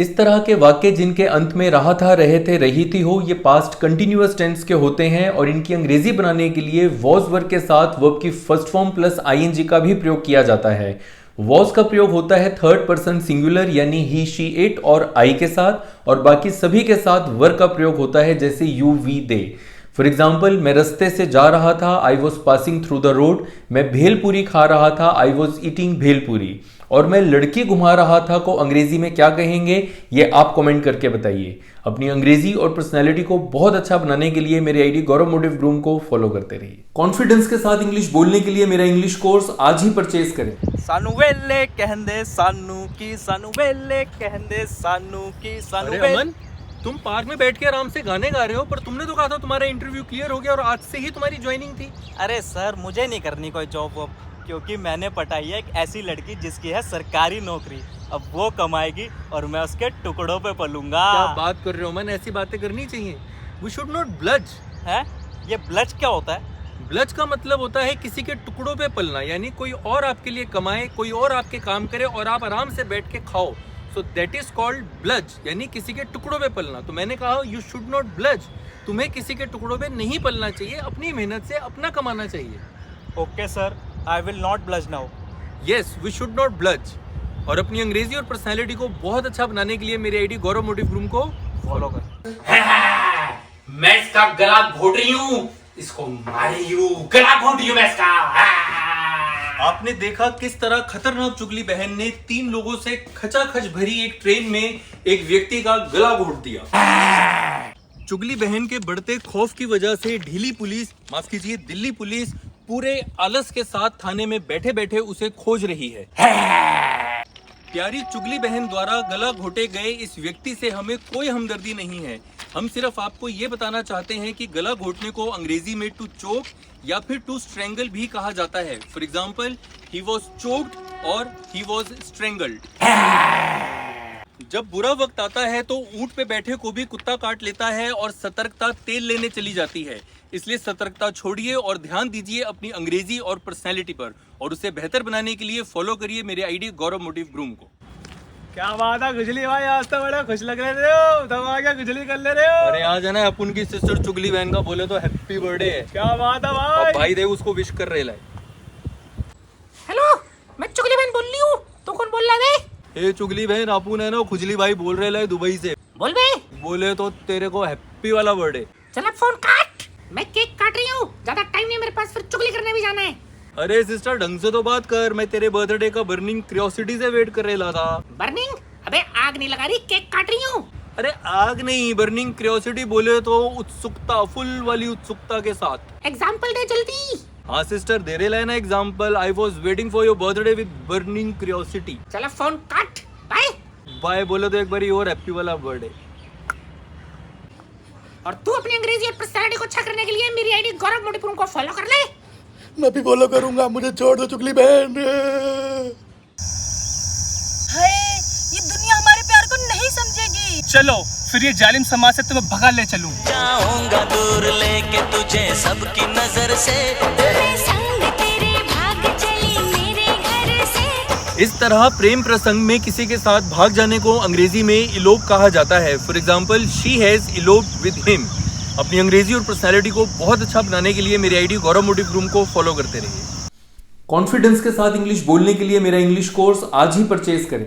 इस तरह के वाक्य जिनके अंत में रहा था, रहे थे, रही थी हो, ये पास्ट कंटिन्यूअस टेंस के होते हैं और इनकी अंग्रेजी बनाने के लिए वॉज वर्ब के साथ वर्ब की फर्स्ट फॉर्म प्लस आईएनजी का भी प्रयोग किया जाता है। वॉज का प्रयोग होता है थर्ड पर्सन सिंगुलर यानी ही, शी, इट और आई के साथ, और बाकी सभी के साथ वर का प्रयोग होता है जैसे you, we, they. For example, मैं रास्ते से जा रहा था, I was passing through the road. मैं भेलपूरी खा रहा था, आई वॉज ईटिंग भेलपूरी। और मैं लड़की घुमा रहा था को अंग्रेजी में क्या कहेंगे, ये आप कमेंट करके बताइए। अपनी अंग्रेजी और पर्सनैलिटी को बहुत अच्छा बनाने के लिए मेरे आईडी गौरव मोटिव ग्रूम को फॉलो करते रहिए। कॉन्फिडेंस के साथ इंग्लिश बोलने के लिए मेरा इंग्लिश कोर्स आज ही परचेज करें। सानू वेले कहंदे सानू की, सानू वेले कहंदे सानू की, सानू अरे अमन, तुम पार्क में बैठ के आराम से गाने गा रहे हो, पर तुमने तो कहा था तुम्हारा इंटरव्यू क्लियर हो गया और आज से ही तुम्हारी ज्वाइनिंग थी। अरे सर, मुझे नहीं करनी कोई जॉब वॉब, क्योंकि मैंने पटाई है एक ऐसी लड़की जिसकी है सरकारी नौकरी। अब वो कमाएगी और मैं उसके टुकड़ों पे पलूंगा। क्या बात कर रहे हो अमन, ऐसी बातें करनी चाहिए। We should not blush. है ये ब्लच क्या होता है? ब्लज का मतलब होता है किसी के टुकड़ों पे पलना, यानी कोई और आपके लिए कमाए, कोई और आपके काम करे और आप आराम से बैठ के खाओ। So that is called bulge, यानी किसी के टुकड़ों पे पलना। तो मैंने कहा यू शुड नॉट ब्लज, तुम्हें किसी के टुकड़ों पे नहीं पलना चाहिए, अपनी मेहनत से अपना कमाना चाहिए। Okay sir, I will not blush now. Yes, we should not blush. और अपनी अंग्रेजी और पर्सनैलिटी को बहुत अच्छा बनाने के लिए मेरे आईडी गौरव मोटिव ग्रूम को फॉलो कर। मैं इसका गला घोट रही हूँ, इसको मारी हूँ, गला घोट रही हूँ मैं इसका। आपने देखा किस तरह खतरनाक चुगली बहन ने 3 लोगों से खचाखच भरी एक ट्रेन में एक व्यक्ति का गला घोट दिया। चुगली बहन के बढ़ते खौफ की वजह से ढीली पुलिस, माफ कीजिए दिल्ली पुलिस, पूरे आलस के साथ थाने में बैठे बैठे उसे खोज रही है। प्यारी चुगली बहन द्वारा गला घोटे गए इस व्यक्ति से हमें कोई हमदर्दी नहीं है। हम सिर्फ आपको ये बताना चाहते हैं कि गला घोटने को अंग्रेजी में टू चोक या फिर टू स्ट्रेंगल भी कहा जाता है। For example, he was choked और ही वॉज स्ट्रेंगल्ड। जब बुरा वक्त आता है तो ऊंट पे बैठे को भी कुत्ता काट लेता है और सतर्कता तेल लेने चली जाती है। इसलिए सतर्कता छोड़िए और ध्यान दीजिए अपनी अंग्रेजी और पर्सनैलिटी पर, और उसे बेहतर बनाने के लिए फॉलो करिए मेरे आईडी गौरव मोटिव ग्रूम को। क्या बात है गुजली भाई, आज तो बड़ा खुश लग रहे हो, तुम आ क्या गुजली कर ले रहे हो? अरे आज है ना अपन की सिस्टर चुगली बहन का बोले तो हैप्पी बर्थडे है। क्या बात है भाई? और भाई देव उसको विश कर रहे लाए। हेलो, मैं चुगली बहन बोल रही हूँ। तू कौन बोल रहा है? ए चुगली बहन, अपुन है ना खुजली भाई बोल रहे लाए दुबई से। बोल बे। बोले तो तेरे को हैप्पी वाला बर्थडे। चल अब फोन काट, मैं केक काट रही हूँ, ज्यादा टाइम नहीं मेरे पास, फिर चुगली करने भी जाना है। अरे सिस्टर ढंग से तो बात कर, मैं तेरे बर्थडे का बर्निंग क्यूरियोसिटी से वेट कर रहा था। बर्निंग? अबे आग नहीं लगा रही, केक काट रही हूँ। अरे आग नहीं, बर्निंग क्यूरियोसिटी बोले तो उत्सुकता, फुल वाली उत्सुकता के साथ। एग्जाम्पल दे जल्दी। हाँ सिस्टर, दे रहे ना example. I was waiting for your birthday with burning curiosity. चलो फोन काट, बाय। बाय बोले तो एक बार और हैप्पी वाला बर्थडे। और तू अपनी अंग्रेजी और पर्सनैलिटी को अच्छा करने के लिए मेरी आईडी गौरव मोटिव ग्रूम को फॉलो कर ले। मैं भी फॉलो करूंगा, मुझे छोड़ दो चुगली बहन। हाय, ये दुनिया हमारे प्यार को नहीं समझेगी। चलो फिर ये जालिम समाज से तुम्हें भगा ले चलूं। जाऊंगा दूर लेके तुझे सबकी नजर से, मैं संग तेरे भाग चली मेरे घर से। इस तरह प्रेम प्रसंग में किसी के साथ भाग जाने को अंग्रेजी में इलोप कहा जाता है। For example, she has eloped with him. अपनी अंग्रेजी और पर्सनैलिटी को बहुत अच्छा बनाने के लिए मेरे आईडी गौरव मोटिव ग्रूम को फॉलो करते रहिए। कॉन्फिडेंस के साथ इंग्लिश बोलने के लिए मेरा इंग्लिश कोर्स आज ही परचेज करें।